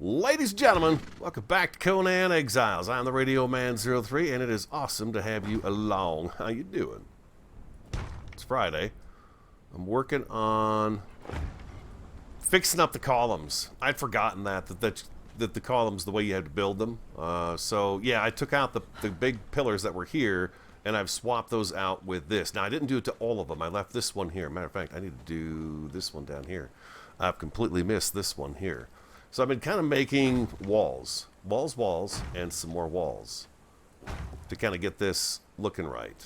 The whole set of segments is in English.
Ladies and gentlemen, welcome back to Conan Exiles. I'm the Radio Man 03, and it is awesome to have you along. How you doing? It's Friday. I'm working on fixing up the columns. I'd forgotten that the columns, the way you had to build them. So yeah, I took out the big pillars that were here, and I've swapped those out with this. Now I didn't do it to all of them. I left this one here. Matter of fact, I need to do this one down here. I've completely missed this one here. So I've been kind of making walls, and some more walls to kind of get this looking right.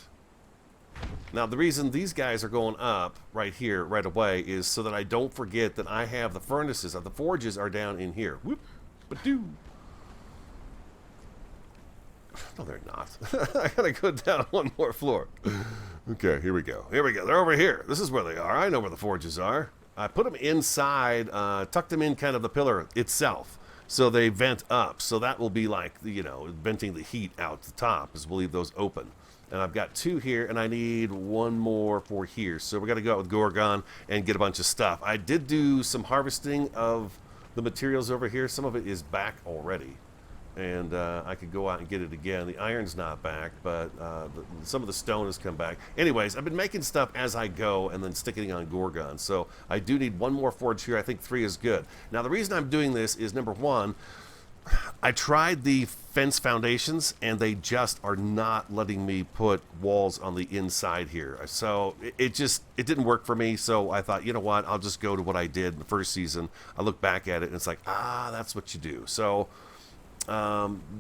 Now, the reason these guys are going up right here, right away, is so that I don't forget that I have the furnaces. The forges are down in here. Whoop, ba-doo. No, they're not. I gotta go down one more floor. Okay, here we go. Here we go. They're over here. This is where they are. I know where the forges are. I put them inside, tucked them in kind of the pillar itself, so they vent up. So that will be like, you know, venting the heat out the top, as we'll leave those open. And I've got two here, and I need one more for here. So we're going to go out with Gorgon and get a bunch of stuff. I did do some harvesting of the materials over here. Some of it is back already, and I could go out and get it again. The iron's not back, but some of the stone has come back. Anyways, I've been making stuff as I go and then sticking it on Gorgon. So I do need one more forge here. I think 3 is good. Now, the reason I'm doing this is, number one, I tried the fence foundations, and they just are not letting me put walls on the inside here. So it didn't work for me. So I thought, you know what, I'll just go to what I did in the first season. I look back at it, and it's like, that's what you do. So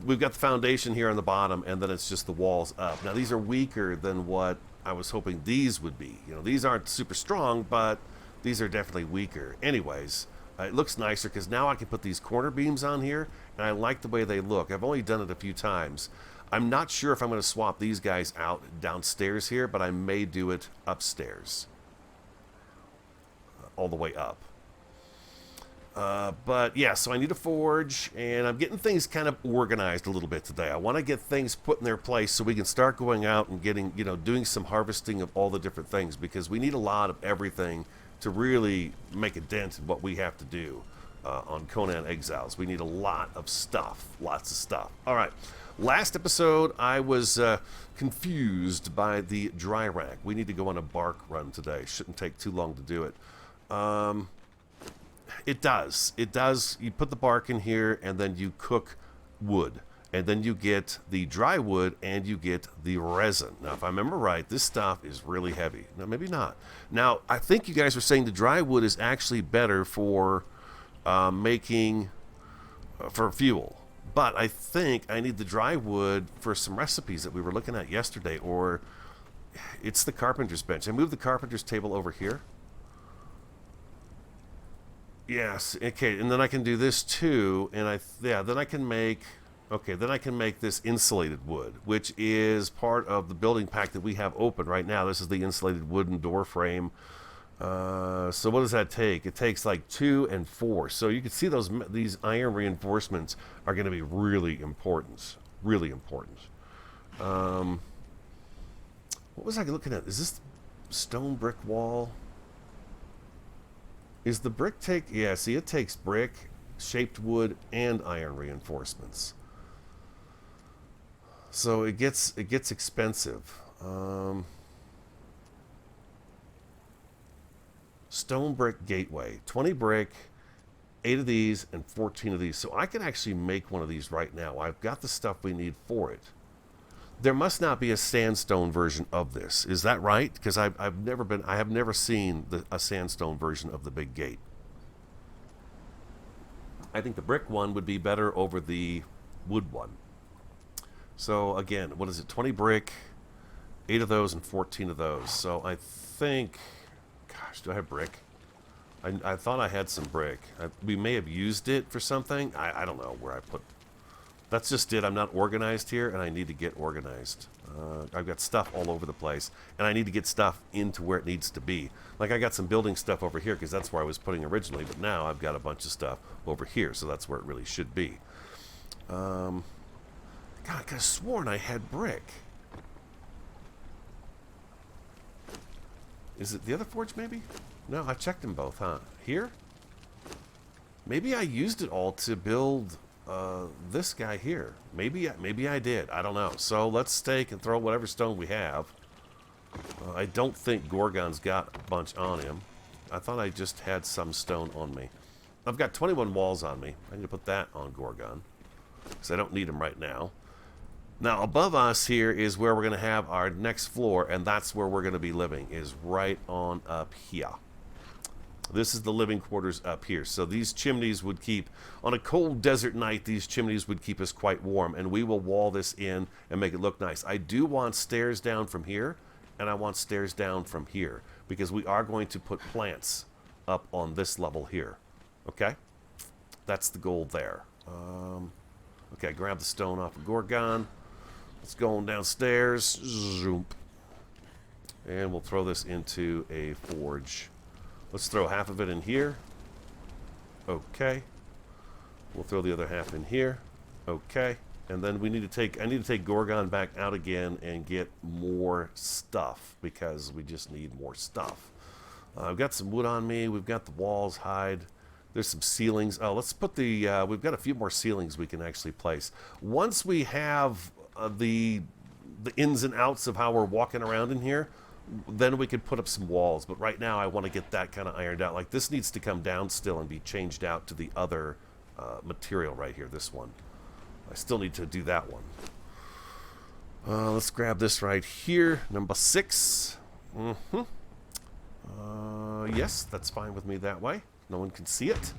we've got the foundation here on the bottom, and then it's just the walls up. Now, these are weaker than what I was hoping these would be. You know, these aren't super strong, but these are definitely weaker. Anyways, it looks nicer because now I can put these corner beams on here, and I like the way they look. I've only done it a few times. I'm not sure if I'm going to swap these guys out downstairs here, but I may do it upstairs, all the way up. But yeah, so I need a forge, and I'm getting things kind of organized a little bit today. I want to get things put in their place so we can start going out and getting, you know, doing some harvesting of all the different things, because we need a lot of everything to really make a dent in what we have to do on Conan Exiles. We need a lot of stuff, lots of stuff. All right, last episode I was confused by the dry rack. We need to go on a bark run today. Shouldn't take too long to do it. It does. You put the bark in here, and then you cook wood. And then you get the dry wood, and you get the resin. Now, if I remember right, this stuff is really heavy. No, maybe not. Now, I think you guys were saying the dry wood is actually better for making, for fuel. But I think I need the dry wood for some recipes that we were looking at yesterday, or it's the carpenter's bench. I moved the carpenter's table over here. Yes, okay, and then I can do this too, and then I can make, then I can make this insulated wood, which is part of the building pack that we have open right now. This is the insulated wooden door frame. So what does that take? It takes like 2 and 4. So you can see these iron reinforcements are going to be really important. Really important. What was I looking at? Is this stone brick wall? Is the brick take... Yeah, see, it takes brick, shaped wood, and iron reinforcements. So it gets expensive. Stone brick gateway. 20 brick, 8 of these, and 14 of these. So I can actually make one of these right now. I've got the stuff we need for it. There must not be a sandstone version of this. Is that right? Because I have never seen a sandstone version of the big gate. I think the brick one would be better over the wood one. So again, what is it? 20 brick, 8 of those, and 14 of those. So I think, gosh, do I have brick? I thought I had some brick. We may have used it for something. I don't know where I put. That's just it. I'm not organized here, and I need to get organized. I've got stuff all over the place, and I need to get stuff into where it needs to be. Like, I got some building stuff over here because that's where I was putting originally, but now I've got a bunch of stuff over here, so that's where it really should be. God, I could have sworn I had brick. Is it the other forge, maybe? No, I checked them both, huh? Here? Maybe I used it all to build this guy here. Maybe I did. I don't know. So let's stake and throw whatever stone we have. I don't think Gorgon's got a bunch on him. I thought I just had some stone on me. I've got 21 walls on me. I need to put that on Gorgon, because I don't need him right now. Now, above us here is where we're going to have our next floor, and that's where we're going to be living, is right on up here. This is the living quarters up here. So these chimneys would keep, on a cold desert night, these chimneys would keep us quite warm, and we will wall this in and make it look nice. I do want stairs down from here, and I want stairs down from here, because we are going to put plants up on this level here. Okay? That's the goal there. Okay, grab the stone off of Gorgon. Let's go on downstairs. Zoom. And we'll throw this into a forge. Let's throw half of it in here. Okay. We'll throw the other half in here. Okay. And then we need to take, I need to take Gorgon back out again and get more stuff, because we just need more stuff. I've got some wood on me. We've got the walls, hide. There's some ceilings. Oh, let's put the, we've got a few more ceilings we can actually place. Once we have the ins and outs of how we're walking around in here, then we could put up some walls. But right now I want to get that kind of ironed out. Like, this needs to come down still and be changed out to the other material right here, this one. I still need to do that one. Let's grab this right here, number 6. Yes, that's fine with me that way. No one can see it.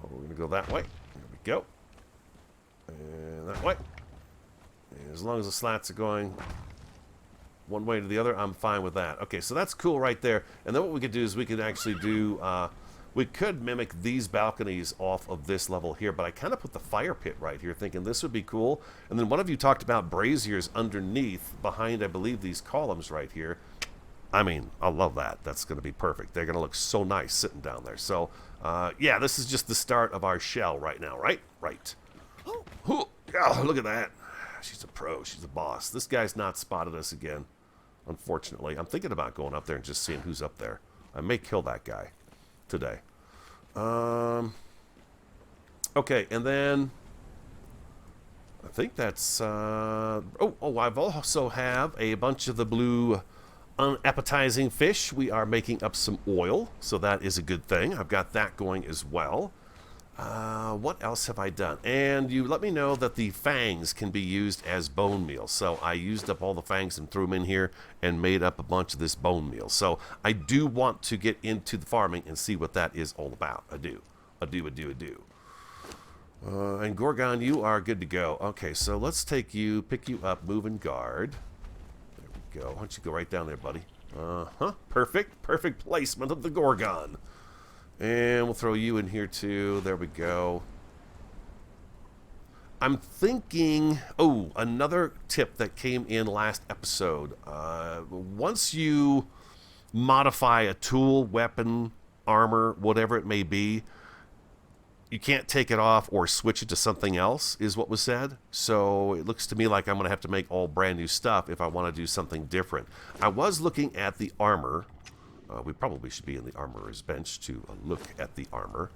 We're going to go that way. There we go. And that way. And as long as the slats are going one way to the other, I'm fine with that. Okay, so that's cool right there. And then what we could do is we could actually do, we could mimic these balconies off of this level here, but I kind of put the fire pit right here thinking this would be cool. And then one of you talked about braziers underneath, behind, I believe, these columns right here. I mean, I love that. That's going to be perfect. They're going to look so nice sitting down there. So, yeah, this is just the start of our shell right now, right? Right. Oh, look at that. She's a pro. She's a boss. This guy's not spotted us again, unfortunately. I'm thinking about going up there and just seeing who's up there. I may kill that guy today. Okay, and then I think that's... I've also have a bunch of the blue unappetizing fish. We are making up some oil, so that is a good thing. I've got that going as well. What else have I done? And you let me know that the fangs can be used as bone meal. So I used up all the fangs and threw them in here and made up a bunch of this bone meal. So I do want to get into the farming and see what that is all about. I do. And Gorgon, you are good to go. Okay, so let's take you, pick you up, move and guard. There we go. Why don't you go right down there, buddy? Perfect. Perfect placement of the Gorgon. And we'll throw you in here too. There we go. I'm thinking... Oh, another tip that came in last episode. Once you modify a tool, weapon, armor, whatever it may be, you can't take it off or switch it to something else, is what was said. So it looks to me like I'm going to have to make all brand new stuff if I want to do something different. I was looking at the armor. We probably should be in the armorer's bench to look at the armor.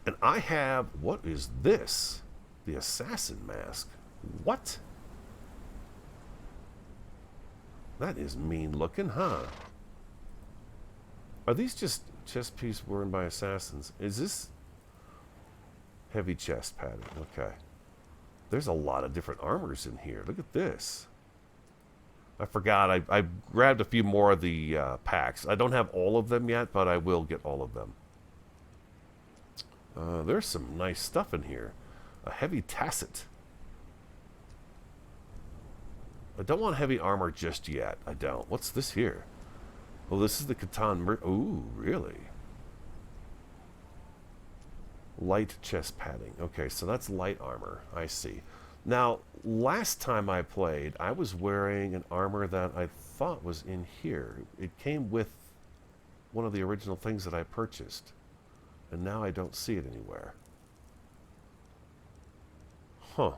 And I have... What is this? The assassin mask. What? That is mean looking, huh? Are these just chest piece worn by assassins? Is this... Heavy chest padding. Okay. There's a lot of different armors in here. Look at this. I forgot. I grabbed a few more of the packs. I don't have all of them yet, but I will get all of them. There's some nice stuff in here. A heavy tacet. I don't want heavy armor just yet. I don't. What's this here? Well, this is the Catan. Ooh, really? Light chest padding. Okay, so that's light armor. I see. Now, last time I played, I was wearing an armor that I thought was in here. It came with one of the original things that I purchased. And now I don't see it anywhere. Huh.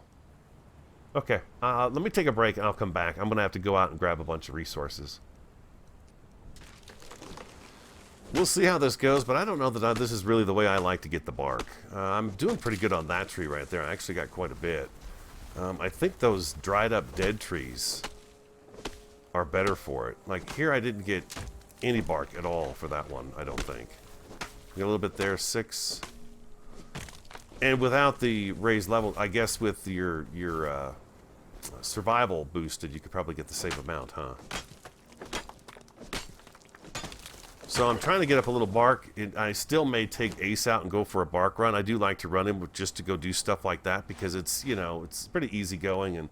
Okay, let me take a break and I'll come back. I'm going to have to go out and grab a bunch of resources. We'll see how this goes, but I don't know that this is really the way I like to get the bark. I'm doing pretty good on that tree right there. I actually got quite a bit. I think those dried up dead trees are better for it. Like here I didn't get any bark at all for that one, I don't think. Got a little bit there, 6. And without the raised level, I guess with your survival boosted, you could probably get the same amount, huh? So I'm trying to get up a little bark. I still may take Ace out and go for a bark run. I do like to run him just to go do stuff like that because it's, you know, it's pretty easy going, and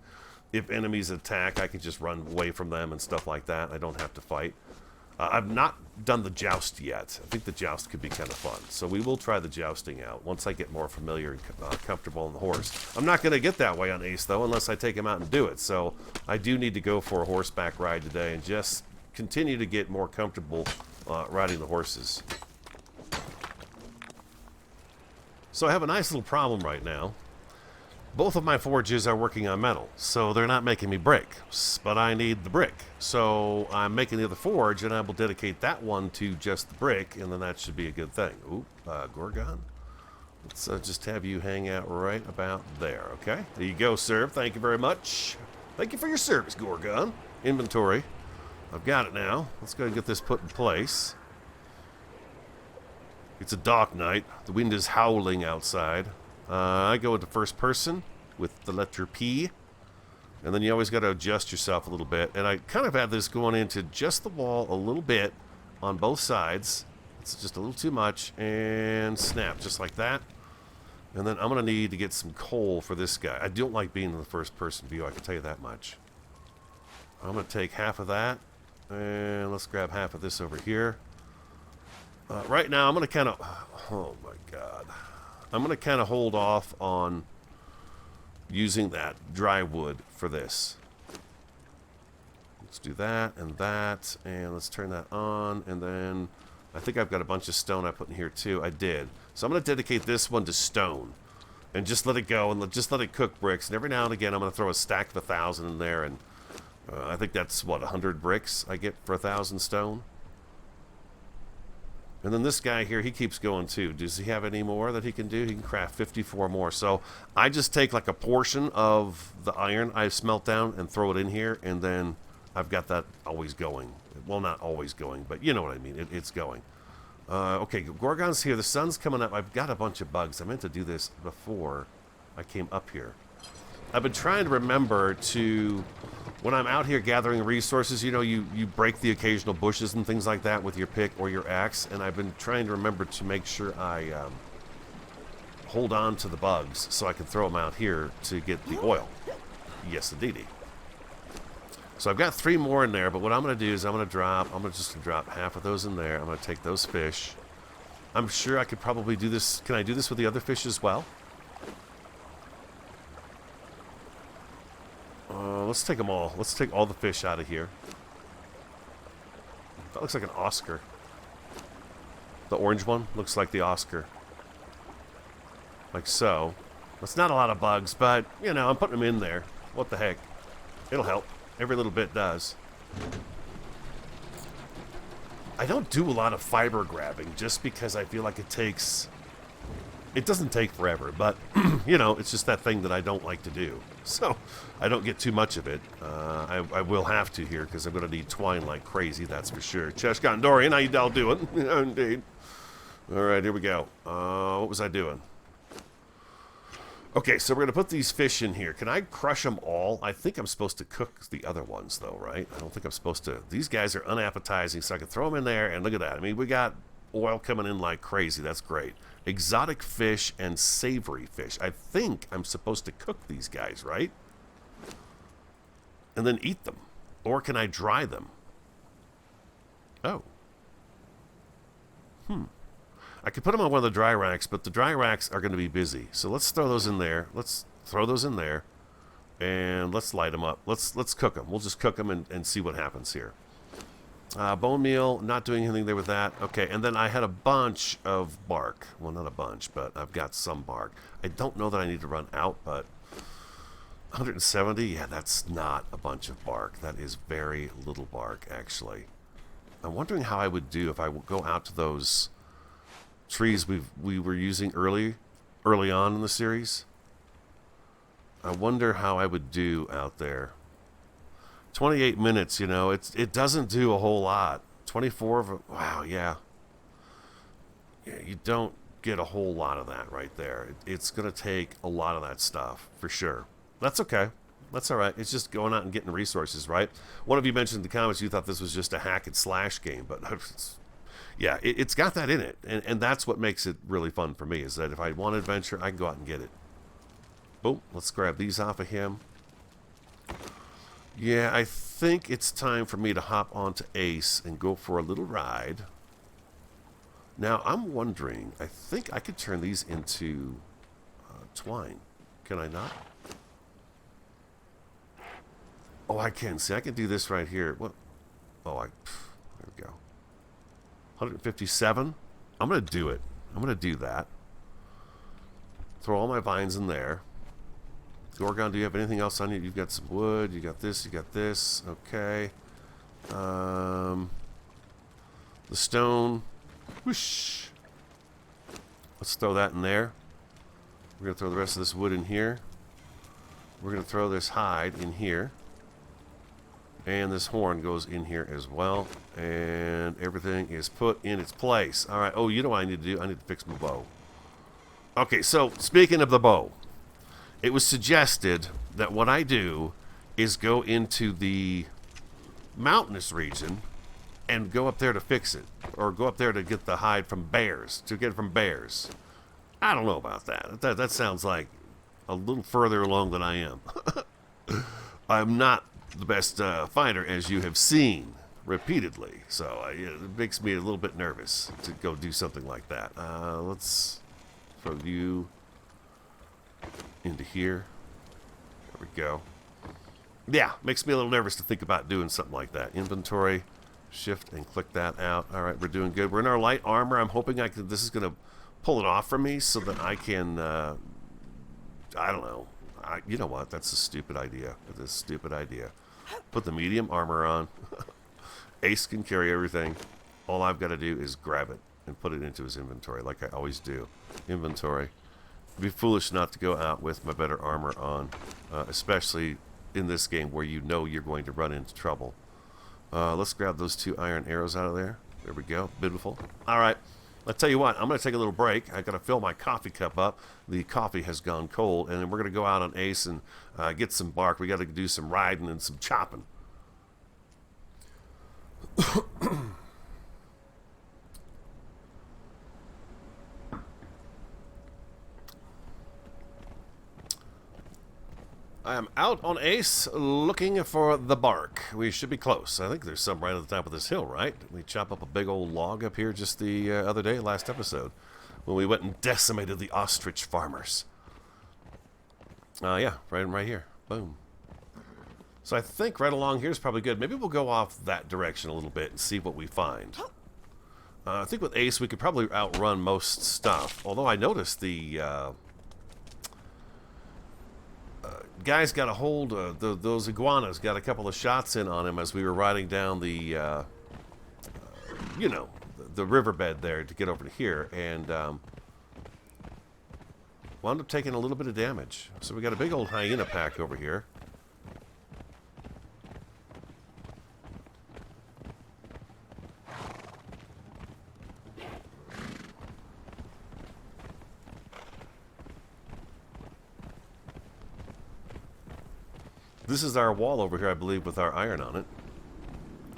if enemies attack, I can just run away from them and stuff like that. I don't have to fight. I've not done the joust yet. I think the joust could be kind of fun. So we will try the jousting out once I get more familiar and comfortable on the horse. I'm not going to get that way on Ace, though, unless I take him out and do it. So I do need to go for a horseback ride today and just continue to get more comfortable riding the horses. So I have a nice little problem right now. Both of my forges are working on metal, so they're not making me brick, but I need the brick. So I'm making the other forge, and I will dedicate that one to just the brick, and then that should be a good thing. Ooh, Gorgon. Let's just have you hang out right about there, okay? There you go, sir. Thank you very much. Thank you for your service, Gorgon. Inventory. I've got it now. Let's go ahead and get this put in place. It's a dark night. The wind is howling outside. I go into first person with the letter P, and then you always got to adjust yourself a little bit. And I kind of had this going into just the wall a little bit on both sides. It's just a little too much, and snap, just like that. And then I'm going to need to get some coal for this guy. I don't like being in the first person view, I can tell you that much. I'm going to take half of that, and let's grab half of this over here. Right now, I'm going to kind of... Oh, my God. I'm going to kind of hold off on using that dry wood for this. Let's do that, and let's turn that on, and then I think I've got a bunch of stone I put in here too. I did. So I'm going to dedicate this one to stone and just let it go and just let it cook bricks. And every now and again, I'm going to throw a stack of 1,000 in there, and I think that's, what, 100 bricks I get for 1,000 stone? And then this guy here, he keeps going too. Does he have any more that he can do? He can craft 54 more. So I just take like a portion of the iron I've smelt down and throw it in here, and then I've got that always going. Well, not always going, but you know what I mean. It's going. Okay, Gorgon's here. The sun's coming up. I've got a bunch of bugs. I meant to do this before I came up here. I've been trying to remember to, when I'm out here gathering resources, you know, you break the occasional bushes and things like that with your pick or your axe, and I've been trying to remember to make sure I hold on to the bugs so I can throw them out here to get the oil. Yes, indeedy. So I've got 3 more in there, but what I'm going to do is I'm just drop half of those in there. I'm going to take those fish. I'm sure I could probably do this. Can I do this with the other fish as well? Let's take them all. Let's take all the fish out of here. That looks like an Oscar. The orange one looks like the Oscar. Like so. That's not a lot of bugs, but, you know, I'm putting them in there. What the heck? It'll help. Every little bit does. I don't do a lot of fiber grabbing just because I feel like it takes... It doesn't take forever, but, you know, it's just that thing that I don't like to do. So, I don't get too much of it. I will have to here, because I'm going to need twine like crazy, that's for sure. Cheshcon Dorian, how you all doing? Indeed. Alright, here we go. What was I doing? Okay, so we're going to put these fish in here. Can I crush them all? I think I'm supposed to cook the other ones, though, right? I don't think I'm supposed to. These guys are unappetizing, so I can throw them in there, and look at that. I mean, we got oil coming in like crazy. That's great. Exotic fish and savory fish. I think I'm supposed to cook these guys, right? And then eat them. Or can I dry them? Oh. I could put them on one of the dry racks, but the dry racks are going to be busy. So let's throw those in there. Let's throw those in there. And let's light them up. Let's cook them. We'll just cook them and see what happens here. Bone meal, not doing anything there with that. Okay, and then I had a bunch of bark. Well, not a bunch, but I've got some bark. I don't know that I need to run out, but 170? Yeah, that's not a bunch of bark. That is very little bark, actually. I'm wondering how I would do if I would go out to those trees we were using early on in the series. I wonder how I would do out there. 28 minutes, you know, it doesn't do a whole lot. 24 of wow, yeah. Yeah, you don't get a whole lot of that right there. It's going to take a lot of that stuff, for sure. That's okay. That's all right. It's just going out and getting resources, right? One of you mentioned in the comments you thought this was just a hack and slash game, but yeah, it's got that in it. And that's what makes it really fun for me, is that if I want adventure, I can go out and get it. Boom, let's grab these off of him. Yeah, I think it's time for me to hop onto Ace and go for a little ride. Now, I'm wondering, I think I could turn these into twine. Can I not? Oh, I can. See, I can do this right here. What? Oh, there we go. 157. I'm going to do it. I'm going to do that. Throw all my vines in there. Gorgon, do you have anything else on you? You've got some wood. You got this. You got this. Okay. The stone. Whoosh. Let's throw that in there. We're going to throw the rest of this wood in here. We're going to throw this hide in here. And this horn goes in here as well. And everything is put in its place. All right. Oh, you know what I need to do? I need to fix my bow. Okay, so speaking of the bow, it was suggested that what I do is go into the mountainous region and go up there to fix it. Or go up there to get the hide from bears. To get it from bears. I don't know about that. That sounds like a little further along than I am. I'm not the best fighter, as you have seen repeatedly. So it makes me a little bit nervous to go do something like that. Let's throw you into here. There we go. Yeah, makes me a little nervous to think about doing something like that. Inventory, shift and click that out. All right, we're doing good. We're in our light armor. I'm hoping this is going to pull it off for me so that I can, I don't know. You know what? That's a stupid idea. That's a stupid idea. Put the medium armor on. Ace can carry everything. All I've got to do is grab it and put it into his inventory like I always do. Inventory. It'd be foolish not to go out with my better armor on, especially in this game where you know you're going to run into trouble. Let's grab those 2 iron arrows out of there. There we go. Beautiful. All right. I'll tell you what. I'm going to take a little break. I got to fill my coffee cup up. The coffee has gone cold, and then we're going to go out on Ace and get some bark. We got to do some riding and some chopping. I am out on Ace looking for the bark. We should be close. I think there's some right at the top of this hill, right? We chop up a big old log up here just the other day, last episode, when we went and decimated the ostrich farmers. Yeah, right here. Boom. So I think right along here is probably good. Maybe we'll go off that direction a little bit and see what we find. I think with Ace we could probably outrun most stuff. Although I noticed the guys got a hold of those iguanas, got a couple of shots in on him as we were riding down the, you know, the riverbed there to get over to here, and wound up taking a little bit of damage. So we got a big old hyena pack over here. This is our wall over here, I believe, with our iron on it.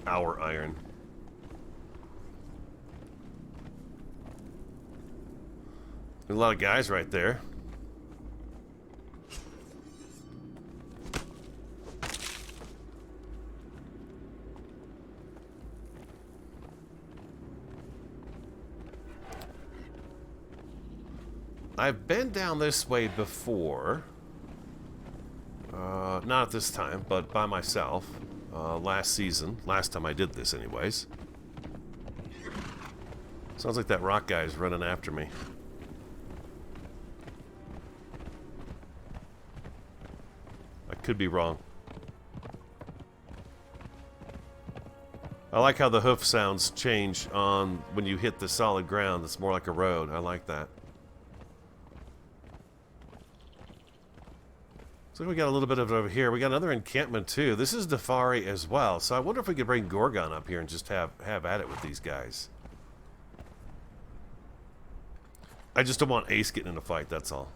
Our iron. There's a lot of guys right there. I've been down this way before. Not at this time, but by myself. Last season. Last time I did this, anyways. Sounds like that rock guy is running after me. I could be wrong. I like how the hoof sounds change on when you hit the solid ground. It's more like a road. I like that. So we got a little bit of it over here. We got another encampment too. This is Defari as well. So I wonder if we could bring Gorgon up here and just have at it with these guys. I just don't want Ace getting in a fight, that's all.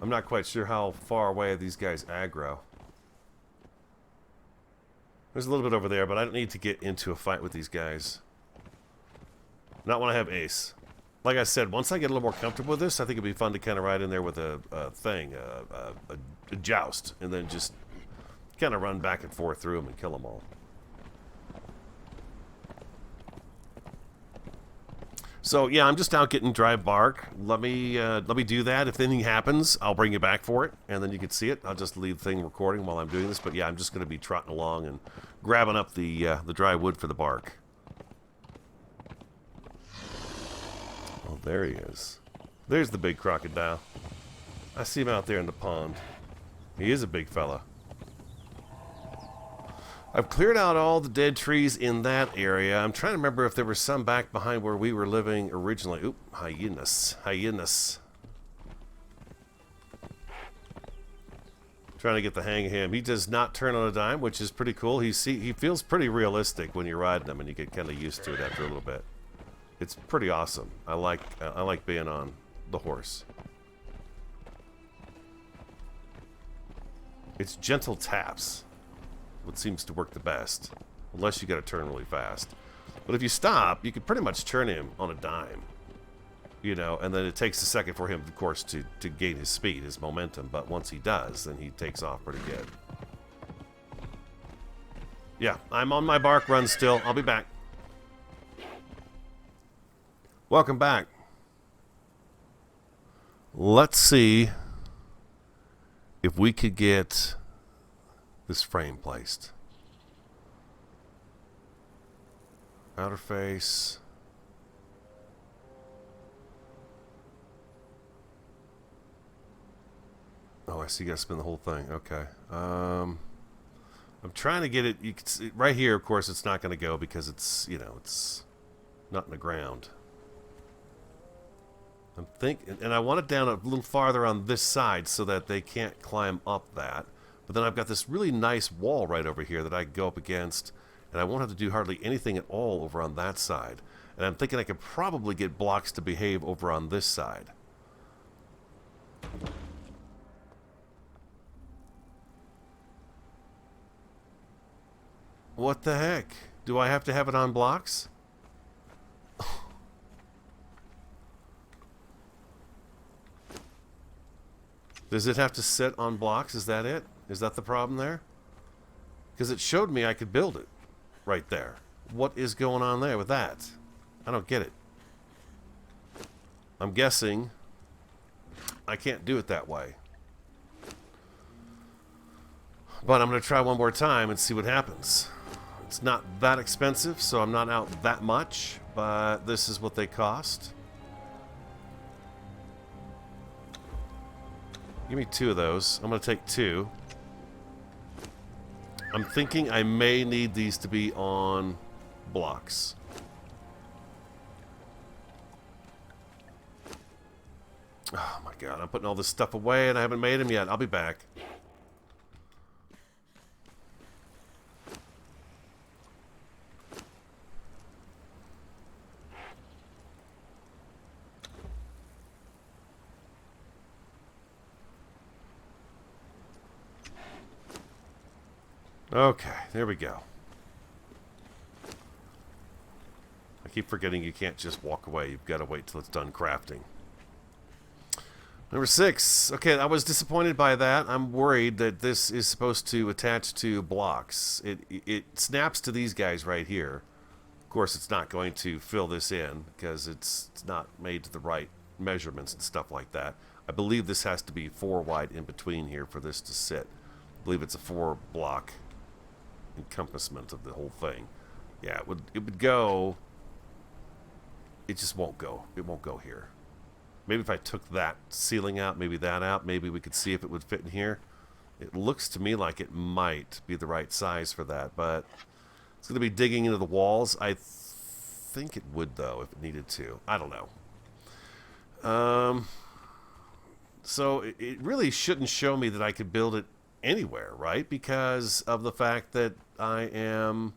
I'm not quite sure how far away these guys aggro. There's a little bit over there, but I don't need to get into a fight with these guys. Not when I have Ace. Like I said, once I get a little more comfortable with this, I think it'd be fun to kind of ride in there with a joust, and then just kind of run back and forth through them and kill them all. So yeah, I'm just out getting dry bark. Let me do that. If anything happens, I'll bring you back for it, and then you can see it. I'll just leave the thing recording while I'm doing this. But yeah, I'm just going to be trotting along and grabbing up the dry wood for the bark. Oh, there he is. There's the big crocodile. I see him out there in the pond. He is a big fella. I've cleared out all the dead trees in that area. I'm trying to remember if there were some back behind where we were living originally. Oop, hyenas. Hyenas. Trying to get the hang of him. He does not turn on a dime, which is pretty cool. He feels pretty realistic when you're riding him, and you get kind of used to it after a little bit. It's pretty awesome. I like being on the horse. It's gentle taps what seems to work the best, unless you got to turn really fast. But if you stop, you can pretty much turn him on a dime, you know, and then it takes a second for him, of course, to gain his speed, his momentum. But once he does, then he takes off pretty good. Yeah, I'm on my bark run still. I'll be back. Welcome back. Let's see if we could get this frame placed. Outer face. Oh, I see you gotta spin the whole thing. Okay. I'm trying to get it. You can see, right here, of course, it's not going to go because it's, you know, it's not in the ground. I'm thinking, and I want it down a little farther on this side so that they can't climb up that. But then I've got this really nice wall right over here that I can go up against, and I won't have to do hardly anything at all over on that side. And I'm thinking I could probably get blocks to behave over on this side. What the heck? Do I have to have it on blocks? Does it have to sit on blocks? Is that it? Is that the problem there? Because it showed me I could build it right there. What is going on there with that? I don't get it. I'm guessing I can't do it that way. But I'm going to try one more time and see what happens. It's not that expensive, so I'm not out that much, but this is what they cost. Give me 2 of those. I'm going to take 2. I'm thinking I may need these to be on blocks. Oh my god, I'm putting all this stuff away and I haven't made them yet. I'll be back. Okay, there we go. I keep forgetting you can't just walk away. You've got to wait till it's done crafting. Number 6. Okay, I was disappointed by that. I'm worried that this is supposed to attach to blocks. It snaps to these guys right here. Of course, it's not going to fill this in because it's not made to the right measurements and stuff like that. I believe this has to be 4 wide in between here for this to sit. I believe it's a 4 block encompassment of the whole thing. Yeah, it would go it just won't go. It won't go here. Maybe if I took that ceiling out, maybe that out, maybe we could see if it would fit in here. It looks to me like it might be the right size for that, but it's going to be digging into the walls. I think it would, though, if it needed to. I don't know. So it really shouldn't show me that I could build it anywhere, right? Because of the fact that I am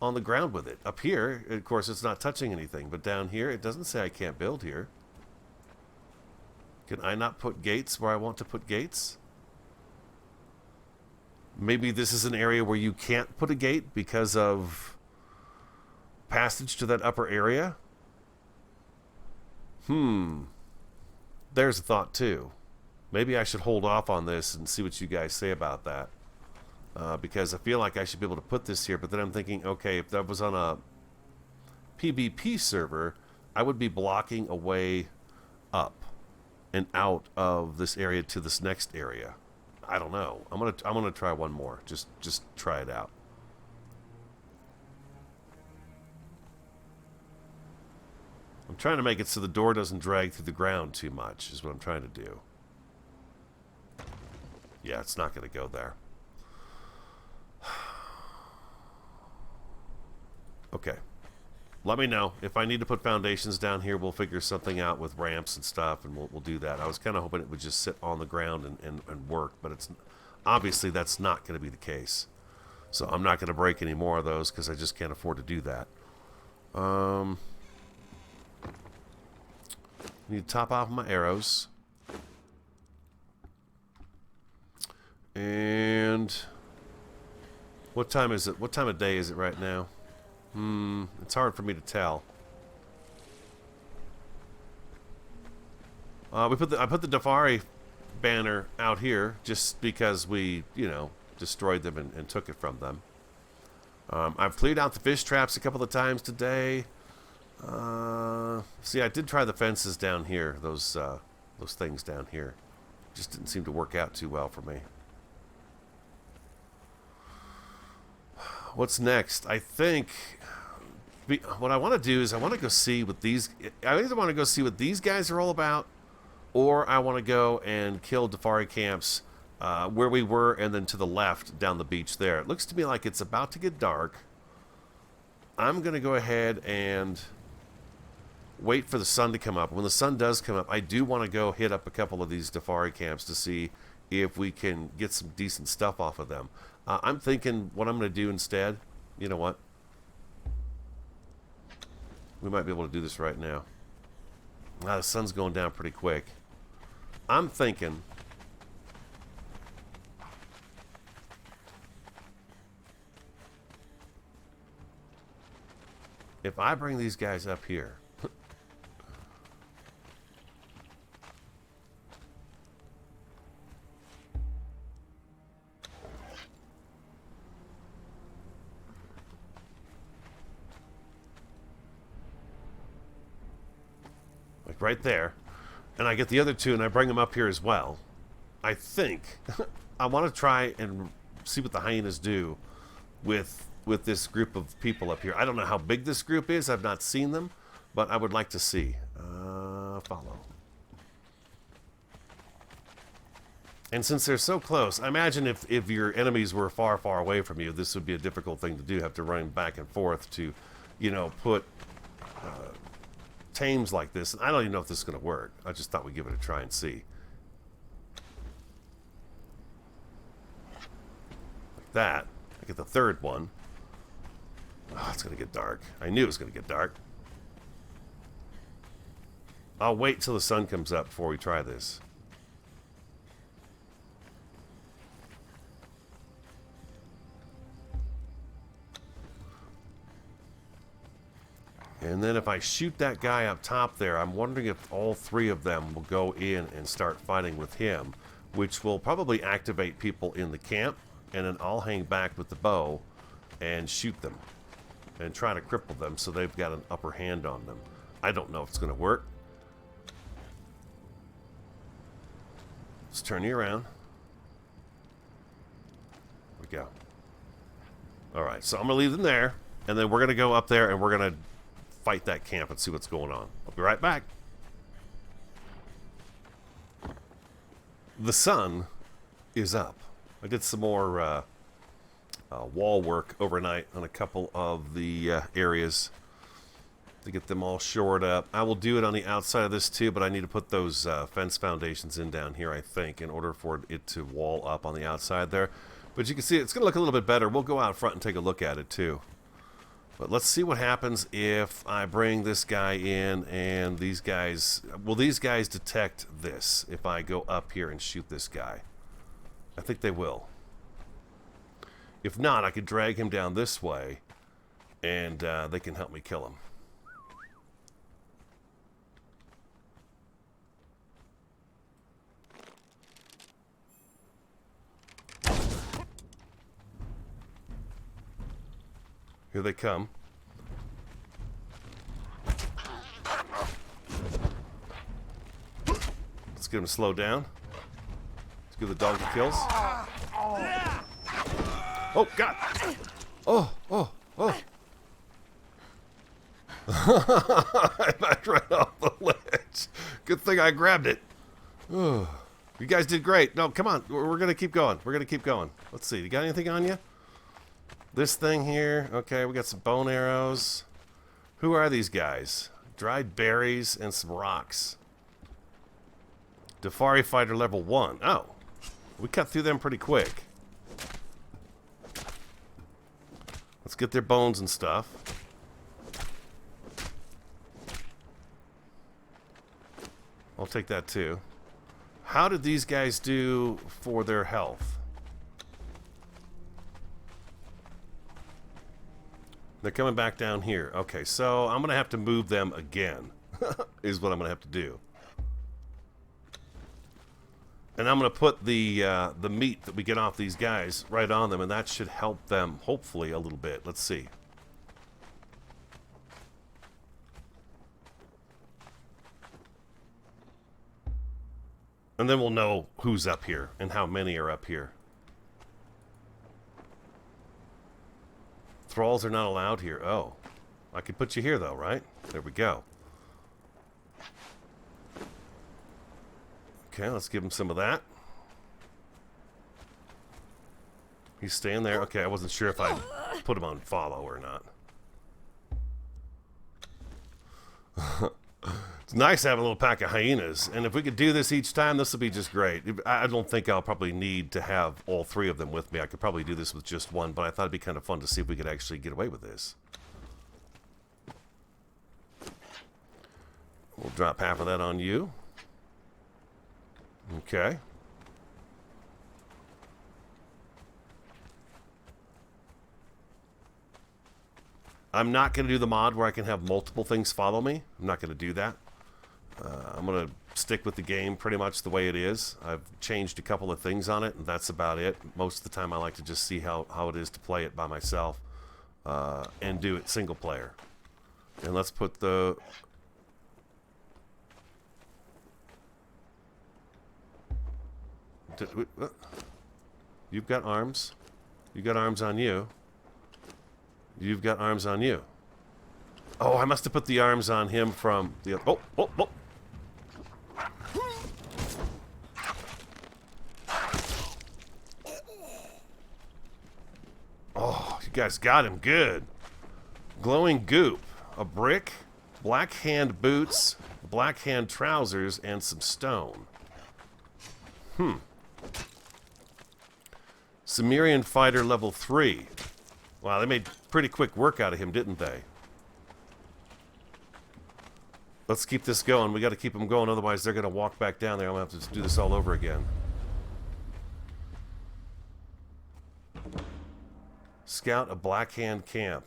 on the ground with it. Up here, of course, it's not touching anything, but down here, it doesn't say I can't build here. Can I not put gates where I want to put gates? Maybe this is an area where you can't put a gate because of passage to that upper area? There's a thought, too. Maybe I should hold off on this and see what you guys say about that. Because I feel like I should be able to put this here, but then I'm thinking, okay, if that was on a PvP server, I would be blocking a way up and out of this area to this next area. I don't know. I'm gonna try one more. Just try it out. I'm trying to make it so the door doesn't drag through the ground too much, is what I'm trying to do. Yeah, it's not going to go there. Okay. Let me know. If I need to put foundations down here, we'll figure something out with ramps and stuff, and we'll do that. I was kind of hoping it would just sit on the ground and work, but it's obviously that's not going to be the case. So I'm not going to break any more of those because I just can't afford to do that. Need to top off my arrows. And what time is it? What time of day is it right now? It's hard for me to tell. I put the Dafari banner out here just because we, destroyed them and took it from them. I've cleared out the fish traps a couple of times today. See, I did try the fences down here. Those things down here just didn't seem to work out too well for me. What's next? I think what I want to do is I want to go see what these... I either want to go see what these guys are all about, or I want to go and kill Dafari camps where we were and then to the left down the beach there. It looks to me like it's about to get dark. I'm going to go ahead and wait for the sun to come up. When the sun does come up, I do want to go hit up a couple of these Dafari camps to see if we can get some decent stuff off of them. I'm thinking what I'm going to do instead, you know what? We might be able to do this right now. The sun's going down pretty quick. I'm thinking... if I bring these guys up here... right there, and I get the other two and I bring them up here as well. I think I want to try and see what the hyenas do with this group of people up here. I don't know how big this group is. I've not seen them, but I would like to see. Follow. And since they're so close, I imagine if your enemies were far, far away from you, this would be a difficult thing to do. Have to run back and forth to, put tames like this. And I don't even know if this is going to work. I just thought we'd give it a try and see. Like that. I get the third one. Oh, it's going to get dark. I knew it was going to get dark. I'll wait till the sun comes up before we try this. And then if I shoot that guy up top there, I'm wondering if all three of them will go in and start fighting with him, which will probably activate people in the camp, and then I'll hang back with the bow and shoot them and try to cripple them so they've got an upper hand on them. I don't know if it's going to work. Let's turn you around. There we go. Alright, so I'm going to leave them there, and then we're going to go up there and we're going to fight that camp and see what's going on. I'll be right back. The sun is up. I did some more wall work overnight on a couple of the areas to get them all shored up. I will do it on the outside of this too, but I need to put those fence foundations in down here, I think, in order for it to wall up on the outside there. But you can see it's going to look a little bit better. We'll go out front and take a look at it too. But let's see what happens if I bring this guy in and these guys... Will these guys detect this if I go up here and shoot this guy? I think they will. If not, I could drag him down this way and they can help me kill him. Here they come. Let's get him slowed down. Let's give the dog the kills. Oh, God! Oh, oh, oh! I backed right off the ledge. Good thing I grabbed it. Oh, you guys did great. No, come on. We're going to keep going. We're going to keep going. Let's see. You got anything on you? This thing here. Okay, we got some bone arrows. Who are these guys? Dried berries and some rocks. Defari fighter level 1. Oh, we cut through them pretty quick. Let's get their bones and stuff. I'll take that too. How did these guys do for their health? They're coming back down here. Okay, so I'm going to have to move them again, is what I'm going to have to do. And I'm going to put the meat that we get off these guys right on them, and that should help them, hopefully, a little bit. Let's see. And then we'll know who's up here and how many are up here. Thralls are not allowed here. Oh. I could put you here, though, right? There we go. Okay, let's give him some of that. He's staying there. Okay, I wasn't sure if I put him on follow or not. It's nice to have a little pack of hyenas, and if we could do this each time, this would be just great. I don't think I'll probably need to have all three of them with me. I could probably do this with just one, but I thought it'd be kind of fun to see if we could actually get away with this. We'll drop half of that on you. Okay. I'm not going to do the mod where I can have multiple things follow me. I'm not going to do that. I'm going to stick with the game pretty much the way it is. I've changed a couple of things on it, and that's about it. Most of the time I like to just see how it is to play it by myself and do it single player. And let's put the... You've got arms. You've got arms on you. You've got arms on you. Oh, I must have put the arms on him from the... Oh, oh, oh. Oh, you guys got him good. Glowing goop. A brick, black hand boots, black hand trousers, and some stone. Cimmerian fighter level 3. Wow, they made pretty quick work out of him, didn't they? Let's keep this going. We got to keep them going, otherwise they're going to walk back down there. I'm going to have to do this all over again. Scout a black hand camp.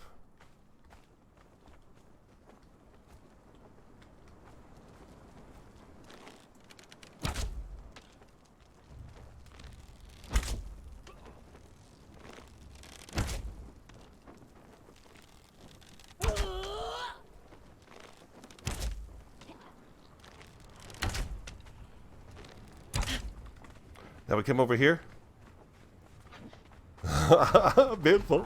Now we come over here. Beautiful.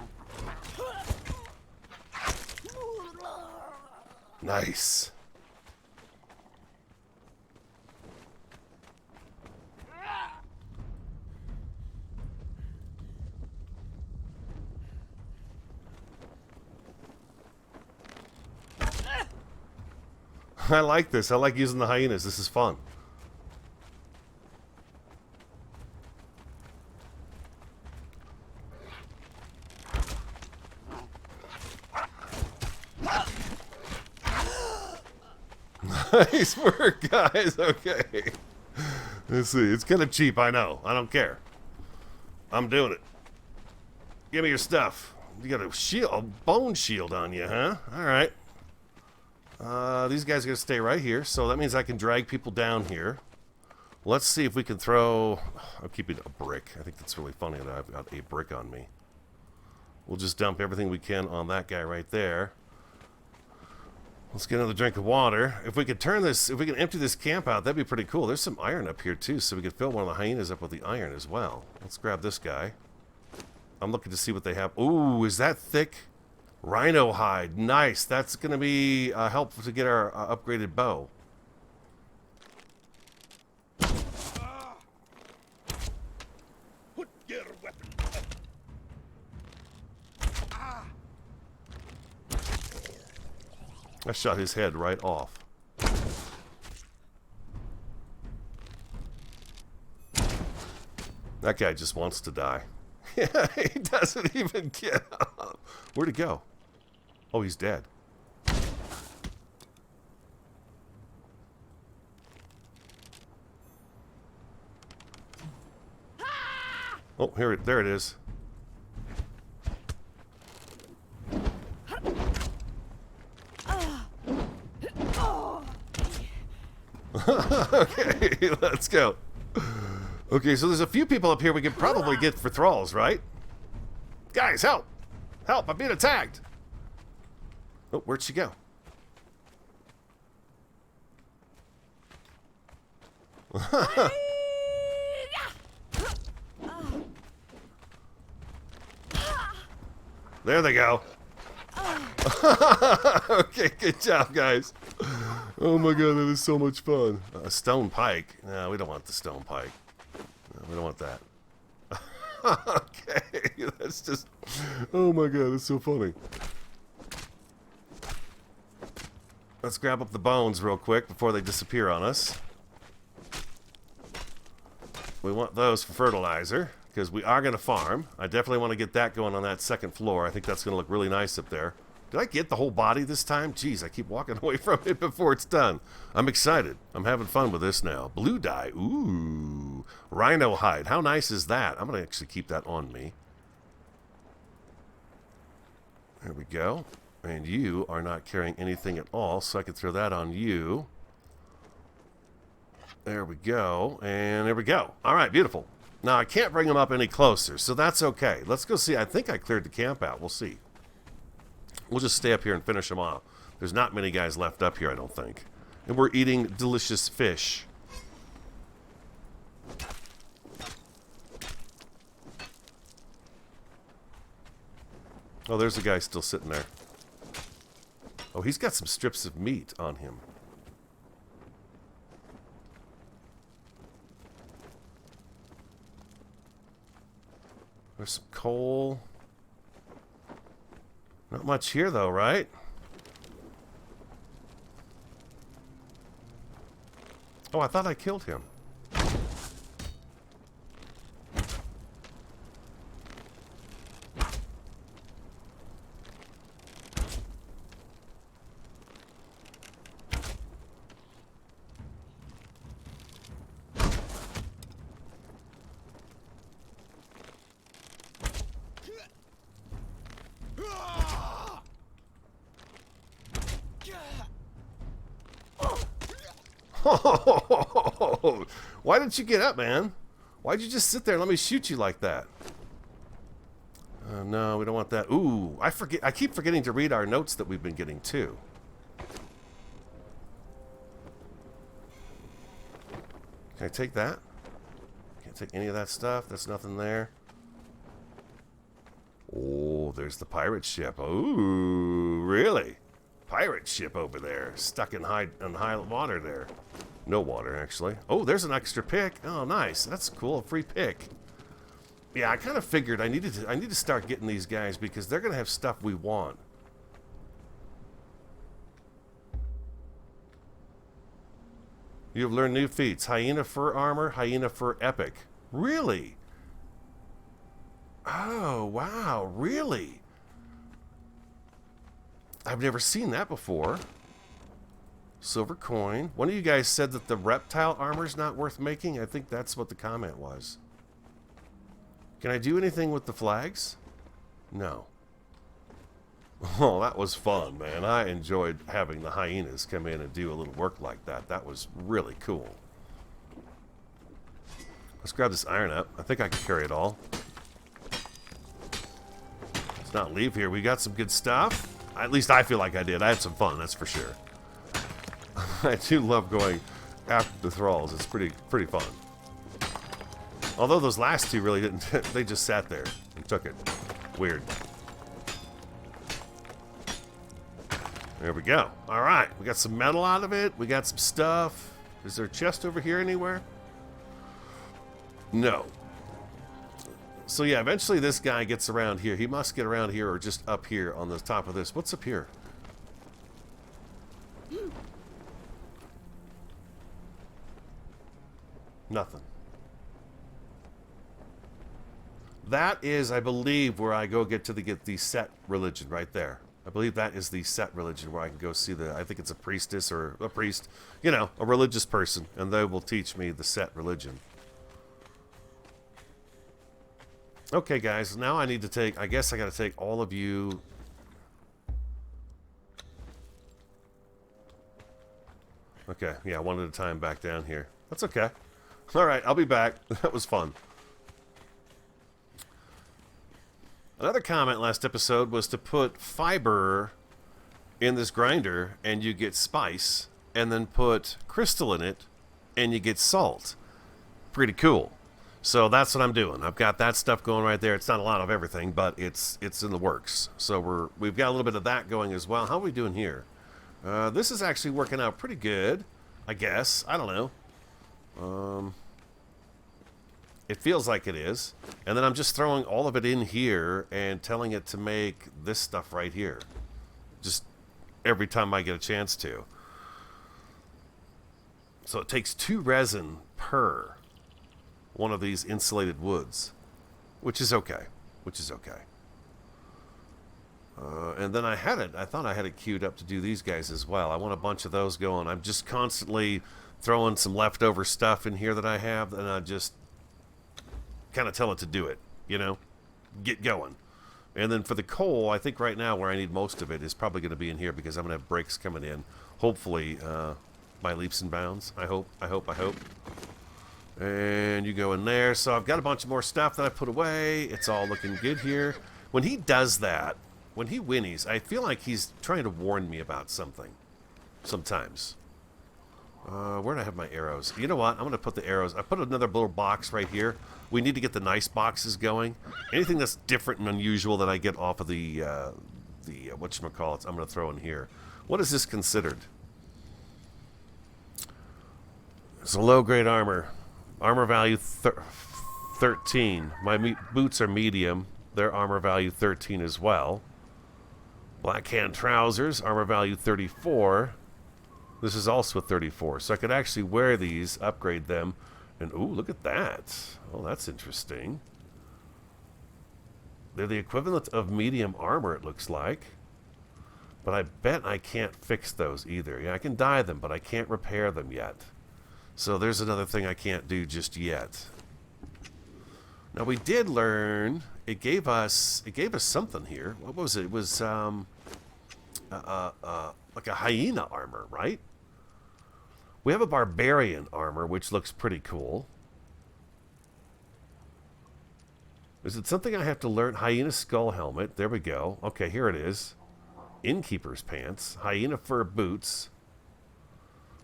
Nice. I like this. I like using the hyenas. This is fun. Nice work, guys. Okay. Let's see. It's kind of cheap, I know. I don't care. I'm doing it. Give me your stuff. You got a shield, a bone shield on you, huh? All right. These guys are going to stay right here, so that means I can drag people down here. Let's see if we can throw... I'm keeping a brick. I think that's really funny that I've got a brick on me. We'll just dump everything we can on that guy right there. Let's get another drink of water. If we could turn this, if we can empty this camp out, that'd be pretty cool. There's some iron up here too, so we could fill one of the hyenas up with the iron as well. Let's grab this guy. I'm looking to see what they have. Ooh, is that thick? Rhino hide. Nice. That's going to be helpful to get our upgraded bow. Put your weapon. I shot his head right off. That guy just wants to die. Yeah, he doesn't even get up. Where'd he go? Oh, he's dead. Oh, there it is. Okay, let's go. Okay, so there's a few people up here we could probably get for thralls, right? Guys, help! Help, I'm being attacked! Oh, where'd she go? There they go. Okay, good job, guys. Oh my god, that is so much fun. A stone pike. No, we don't want the stone pike. No, we don't want that. Okay, that's just... Oh my god, that's so funny. Let's grab up the bones real quick before they disappear on us. We want those for fertilizer, because we are going to farm. I definitely want to get that going on that second floor. I think that's going to look really nice up there. Did I get the whole body this time? Jeez, I keep walking away from it before it's done. I'm excited. I'm having fun with this now. Blue dye. Ooh. Rhino hide. How nice is that? I'm going to actually keep that on me. There we go. And you are not carrying anything at all, so I can throw that on you. There we go. And there we go. All right, beautiful. Now, I can't bring them up any closer, so that's okay. Let's go see. I think I cleared the camp out. We'll see. We'll just stay up here and finish them off. There's not many guys left up here, I don't think. And we're eating delicious fish. Oh, there's a guy still sitting there. Oh, he's got some strips of meat on him. There's some coal. Not much here, though, right? Oh, I thought I killed him. Why didn't you get up, man? Why'd you just sit there and let me shoot you like that? No, we don't want that. Ooh, I keep forgetting to read our notes that we've been getting too. Can I take that? Can't take any of that stuff. There's nothing there. Oh, there's the pirate ship. Ooh, really? pirate ship over there, stuck in high water there. No water, actually. Oh, there's an extra pick. Oh, nice. That's cool. A free pick. Yeah, I kind of figured I need to start getting these guys because they're going to have stuff we want. You have learned new feats. Hyena fur armor, hyena fur epic. Really? Oh, wow. Really? I've never seen that before. Silver coin. One of you guys said that the reptile armor's not worth making. I think that's what the comment was. Can I do anything with the flags? No. Oh, that was fun, man. I enjoyed having the hyenas come in and do a little work like that. That was really cool. Let's grab this iron up. I think I can carry it all. Let's not leave here. We got some good stuff. At least I feel like I did. I had some fun, that's for sure. I do love going after the thralls. It's pretty fun. Although those last two really didn't. They just sat there and took it. Weird. There we go. All right. We got some metal out of it. We got some stuff. Is there a chest over here anywhere? No. So yeah, eventually this guy gets around here. He must get around here or just up here on the top of this. What's up here? Nothing. That is, I believe, where I go get the Set religion right there. I believe that is the Set religion where I can go see I think it's a priestess or a priest, you know, a religious person, and they will teach me the Set religion. Okay, guys, now I need to take, I guess I got to take all of you. Okay, yeah, one at a time back down here. That's okay. All right, I'll be back. That was fun. Another comment last episode was to put fiber in this grinder and you get spice, and then put crystal in it and you get salt. Pretty cool. So that's what I'm doing. I've got that stuff going right there. It's not a lot of everything, but it's in the works. So we've got a little bit of that going as well. How are we doing here? This is actually working out pretty good, I guess. I don't know. It feels like it is. And then I'm just throwing all of it in here and telling it to make this stuff right here. Just every time I get a chance to. So it takes 2 resin per one of these insulated woods, which is okay. And then I thought I had it queued up to do these guys as well. I want a bunch of those going. I'm just constantly throwing some leftover stuff in here that I have, and I just kind of tell it to do it, you know, get going. And then for the coal, I think right now where I need most of it is probably going to be in here because I'm going to have breaks coming in, hopefully by leaps and bounds. I hope. And you go in there. So I've got a bunch of more stuff that I put away. It's all looking good here. When he does that, when he whinnies, I feel like he's trying to warn me about something sometimes. Where do I have my arrows? You know what? I'm going to put the arrows. I put another little box right here. We need to get the nice boxes going. Anything that's different and unusual that I get off of the whatchamacallit, I'm going to throw in here. What is this considered? It's a low-grade armor. Armor value 13. My boots are medium. Their armor value 13 as well. Black hand trousers, armor value 34. This is also a 34, so I could actually wear these, upgrade them, and ooh, look at that. Oh, that's interesting. They're the equivalent of medium armor, it looks like. But I bet I can't fix those either. Yeah, I can dye them, but I can't repair them yet. So there's another thing I can't do just yet. Now we did learn, it gave us something here. What was it? It was like a hyena armor, right? We have a barbarian armor, which looks pretty cool. Is it something I have to learn? Hyena skull helmet. There we go. Okay, here it is. Innkeeper's pants. Hyena fur boots.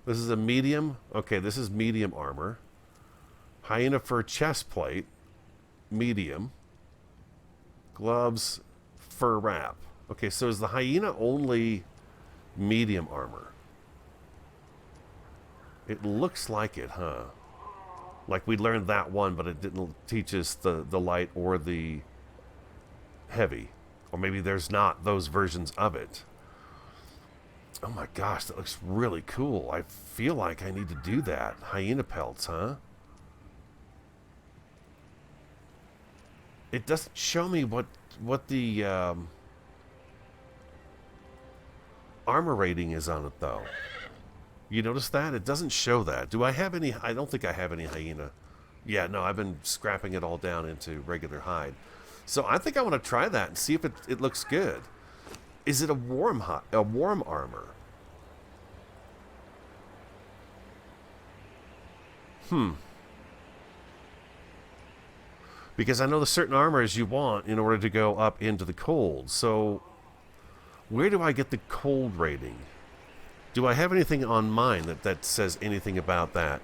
This is a medium. Okay, this is medium armor. Hyena fur chest plate. Medium. Gloves. Fur wrap. Okay, so is the hyena only medium armor. It looks like it, huh? Like we learned that one, but it didn't teach us the light or the heavy. Or maybe there's not those versions of it. Oh my gosh, that looks really cool. I feel like I need to do that. Hyena pelts, huh? It doesn't show me what the armor rating is on it, though. You notice that? It doesn't show that. Do I have any? I don't think I have any hyena. Yeah, no, I've been scrapping it all down into regular hide. So I think I want to try that and see if it looks good. Is it a warm armor? Because I know the certain armors you want in order to go up into the cold. So where do I get the cold rating? Do I have anything on mine that says anything about that?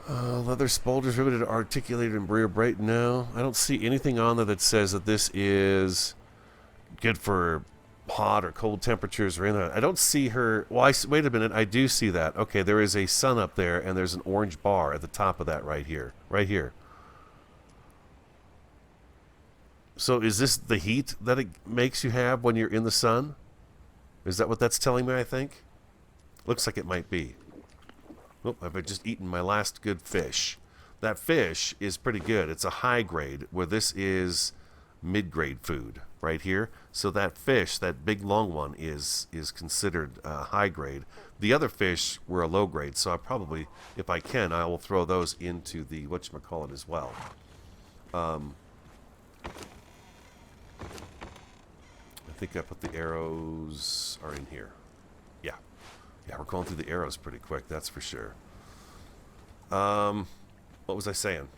Leather spolders riveted, articulated, and rear brake. No, I don't see anything on there that says that this is good for hot or cold temperatures or anything. I don't see her. Well, wait a minute. I do see that. Okay, there is a sun up there, and there's an orange bar at the top of that right here. Right here. So is this the heat that it makes you have when you're in the sun? Is that what that's telling me, I think? Looks like it might be. Oh, I've just eaten my last good fish. That fish is pretty good. It's a high grade, where this is mid-grade food right here. So that fish, that big long one, is considered high grade. The other fish were a low grade, so I probably, if I can, I will throw those into the whatchamacallit as well. I think I put the arrows are in here. Yeah. Yeah, we're going through the arrows pretty quick, that's for sure. What was I saying?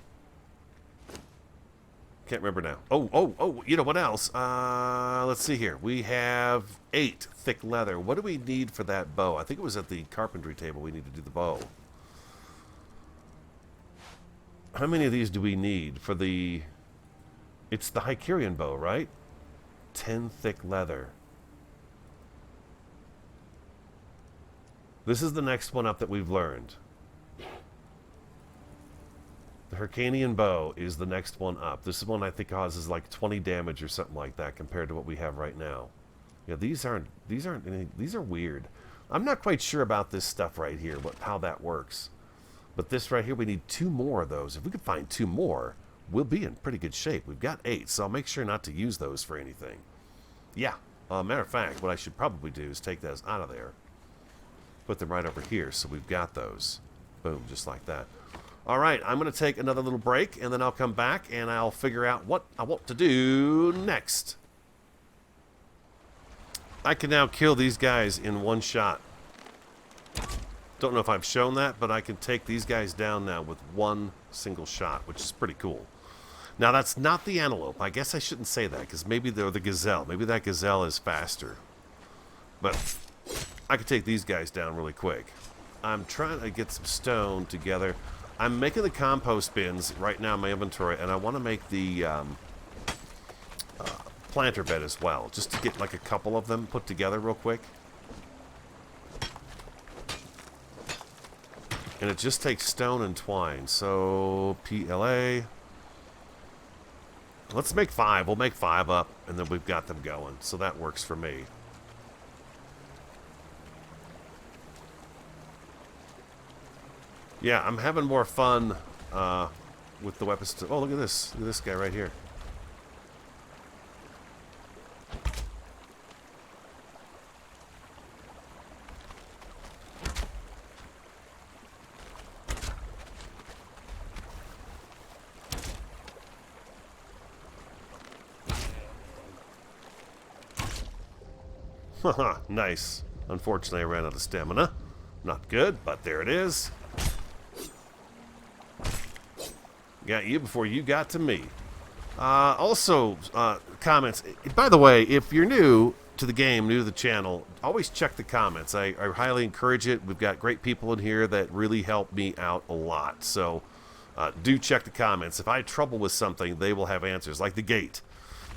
Can't remember now. Oh, you know what else? Let's see here. We have 8 thick leather. What do we need for that bow? I think it was at the carpentry table we need to do the bow. How many of these do we need for the... It's the Hycurian bow, right? 10 thick leather. This is the next one up that we've learned. The Hyrcanian bow is the next one up. This is one I think causes like 20 damage or something like that compared to what we have right now. Yeah, these are weird. I'm not quite sure about this stuff right here, how that works. But this right here, we need 2 more of those. If we could find 2 more, we'll be in pretty good shape. We've got 8, so I'll make sure not to use those for anything. Yeah, matter of fact, what I should probably do is take those out of there. Put them right over here, so we've got those. Boom, just like that. All right, I'm going to take another little break, and then I'll come back, and I'll figure out what I want to do next. I can now kill these guys in one shot. Don't know if I've shown that, but I can take these guys down now with one single shot, which is pretty cool. Now, that's not the antelope. I guess I shouldn't say that, because maybe they're the gazelle. Maybe that gazelle is faster. But I could take these guys down really quick. I'm trying to get some stone together. I'm making the compost bins right now in my inventory, and I want to make the planter bed as well, just to get like a couple of them put together real quick. And it just takes stone and twine. So, PLA. Let's make 5. We'll make 5 up, and then we've got them going. So that works for me. Yeah, I'm having more fun with the weapons. Oh, look at this. Look at this guy right here. Haha, nice. Unfortunately, I ran out of stamina. Not good, but there it is. Got you before you got to me. Also, comments. By the way, if you're new to the game, new to the channel, always check the comments. I highly encourage it. We've got great people in here that really help me out a lot. So do check the comments. If I have trouble with something, they will have answers. Like the gate.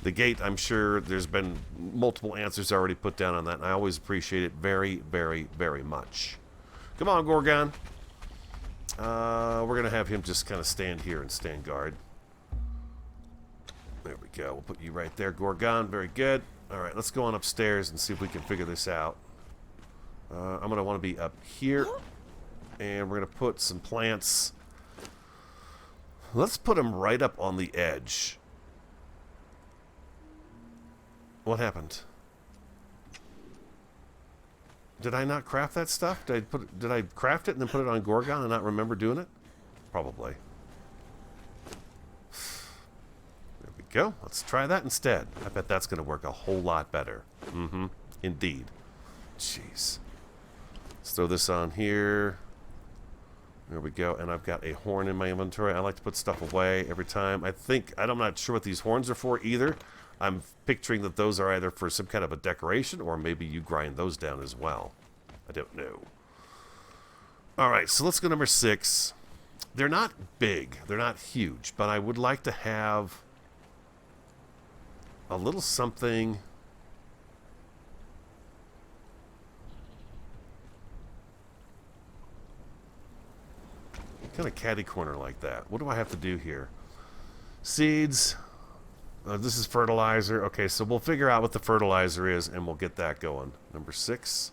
The gate, I'm sure there's been multiple answers already put down on that, and I always appreciate it very, very, very much. Come on, Gorgon. We're going to have him just kind of stand here and stand guard. There we go. We'll put you right there, Gorgon. Very good. All right, let's go on upstairs and see if we can figure this out. I'm going to want to be up here, and we're going to put some plants. Let's put them right up on the edge. What happened? Did I not craft that stuff? Did I craft it and then put it on Gorgon and not remember doing it? Probably. There we go. Let's try that instead. I bet that's going to work a whole lot better. Mm-hmm. Indeed. Jeez. Let's throw this on here. There we go. And I've got a horn in my inventory. I like to put stuff away every time. I'm not sure what these horns are for either. I'm picturing that those are either for some kind of a decoration, or maybe you grind those down as well. I don't know. All right, so let's go number 6. They're not big. They're not huge, but I would like to have a little something. Kind of catty corner like that. What do I have to do here? Seeds. This is fertilizer. Okay, so we'll figure out what the fertilizer is, and we'll get that going. Number 6.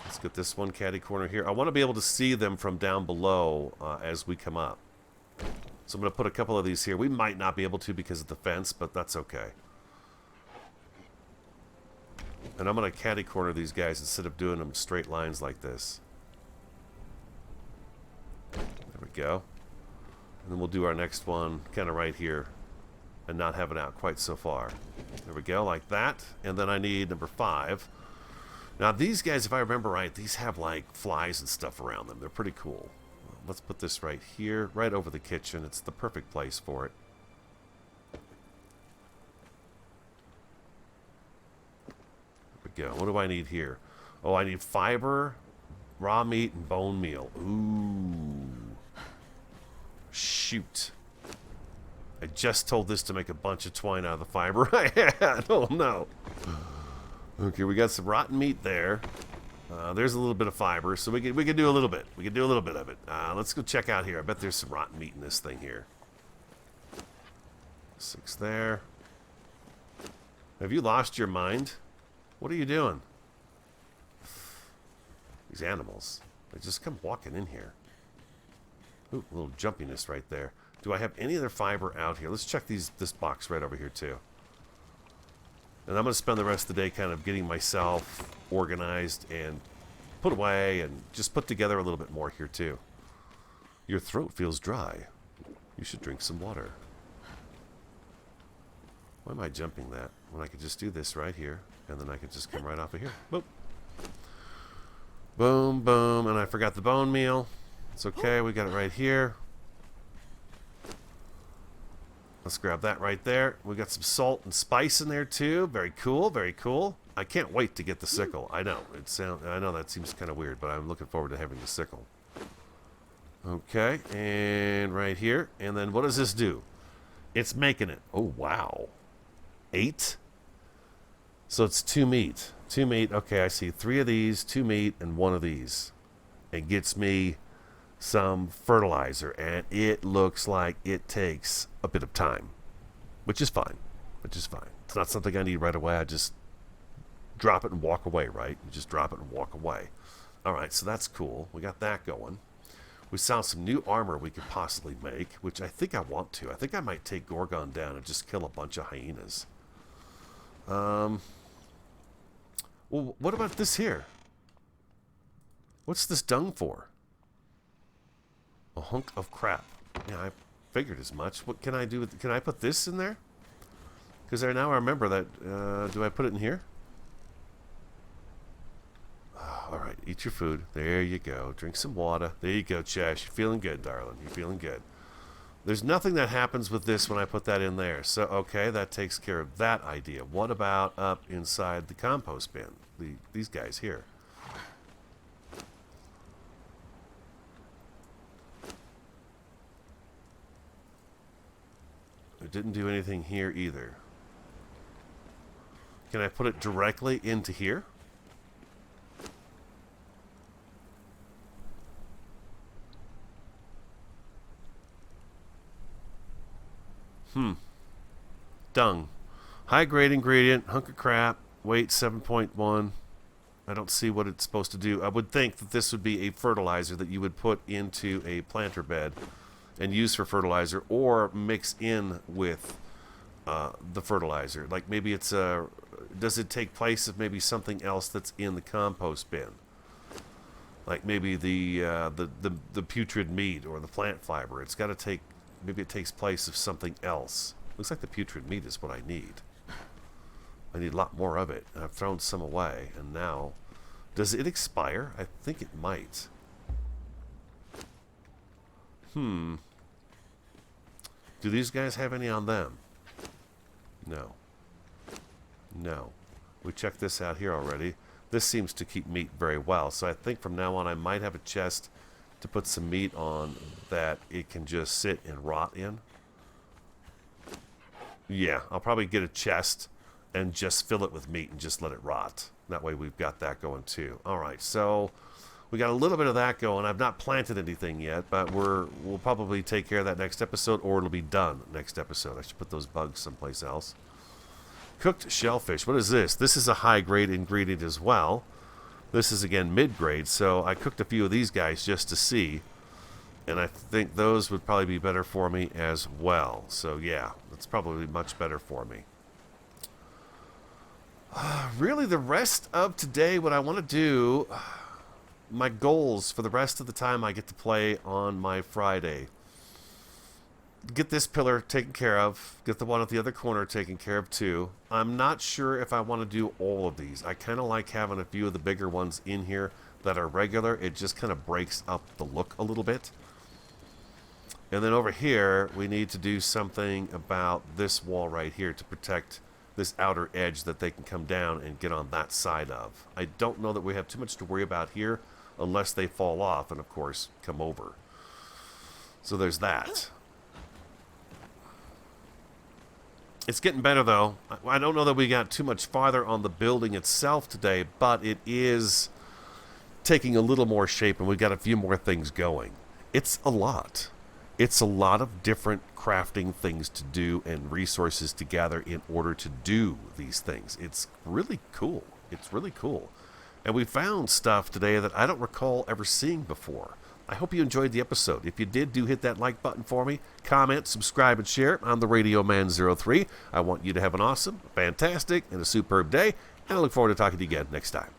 Let's get this one catty corner here. I want to be able to see them from down below as we come up. So I'm going to put a couple of these here. We might not be able to because of the fence, but that's okay. And I'm going to catty corner these guys instead of doing them straight lines like this. There we go. And then we'll do our next one kind of right here and not have it out quite so far. There we go, like that. And then I need number 5. Now these guys, if I remember right, these have like flies and stuff around them. They're pretty cool. Let's put this right here, right over the kitchen. It's the perfect place for it. There we go. What do I need here? Oh, I need fiber, raw meat, and bone meal. Ooh. Shoot. I just told this to make a bunch of twine out of the fiber I had. Oh, no. Okay, we got some rotten meat there. There's a little bit of fiber, so we can do a little bit. We can do a little bit of it. Let's go check out here. I bet there's some rotten meat in this thing here. 6 there. Have you lost your mind? What are you doing? These animals. They just come walking in here. Ooh, a little jumpiness right there. Do I have any other fiber out here? Let's check this box right over here too. And I'm going to spend the rest of the day kind of getting myself organized and put away and just put together a little bit more here too. Your throat feels dry. You should drink some water. Why am I jumping that when I could just do this right here and then I could just come right off of here? Boop. Boom, boom. And I forgot the bone meal. It's okay, we got it right here. Let's grab that right there. We got some salt and spice in there too. Very cool, very cool. I can't wait to get the sickle. I know I know that seems kind of weird, but I'm looking forward to having the sickle. Okay, and right here. And then what does this do? It's making it. Oh wow, 8. So it's 2 meat. 2 meat. Okay, I see 3 of these, 2 meat, and 1 of these. It gets me some fertilizer, and it looks like it takes a bit of time, which is fine. It's not something I need right away. I just drop it and walk away, right? You just drop it and walk away. All right, so that's cool. We got that going. We saw some new armor we could possibly make, which I think I want to. I think I might take Gorgon down and just kill a bunch of hyenas. Well, what about this here? What's this dung for? A hunk of crap. Yeah, I figured as much. What can I do with... Can I put this in there? Because now I remember that... do I put it in here? Oh, all right, eat your food. There you go. Drink some water. There you go, Chash. You're feeling good, darling. You're feeling good. There's nothing that happens with this when I put that in there. So, okay, that takes care of that idea. What about up inside the compost bin? These guys here. didn't do anything here either. Can I put it directly into here? Dung. High grade ingredient, hunk of crap, weight 7.1. I don't see what it's supposed to do. I would think that this would be a fertilizer that you would put into a planter bed and use for fertilizer, or mix in with the fertilizer. Like maybe it's a... Does it take place of maybe something else that's in the compost bin? Like maybe the putrid meat or the plant fiber. It's got to take... Maybe it takes place of something else. Looks like the putrid meat is what I need. I need a lot more of it. I've thrown some away, and now... Does it expire? I think it might. Do these guys have any on them? No. No. We checked this out here already. This seems to keep meat very well, so I think from now on I might have a chest to put some meat on that it can just sit and rot in. Yeah, I'll probably get a chest and just fill it with meat and just let it rot. That way we've got that going too. Alright, so we got a little bit of that going. I've not planted anything yet, but we'll probably take care of that next episode, or it'll be done next episode. I should put those bugs someplace else. Cooked shellfish. What is this? This is a high-grade ingredient as well. This is, again, mid-grade, so I cooked a few of these guys just to see, and I think those would probably be better for me as well. So, yeah, that's probably much better for me. Really, the rest of today, what I want to do, my goals for the rest of the time I get to play on my Friday. Get this pillar taken care of. Get the one at the other corner taken care of too. I'm not sure if I want to do all of these. I kind of like having a few of the bigger ones in here that are regular. It just kind of breaks up the look a little bit. And then over here, we need to do something about this wall right here to protect this outer edge that they can come down and get on that side of. I don't know that we have too much to worry about here unless they fall off and, of course, come over. So there's that. It's getting better, though. I don't know that we got too much farther on the building itself today, but it is taking a little more shape, and we got a few more things going. It's a lot. It's a lot of different crafting things to do and resources to gather in order to do these things. It's really cool. It's really cool. And we found stuff today that I don't recall ever seeing before. I hope you enjoyed the episode. If you did, do hit that like button for me. Comment, subscribe, and share. I'm the Radio Man 03. I want you to have an awesome, fantastic, and a superb day. And I look forward to talking to you again next time.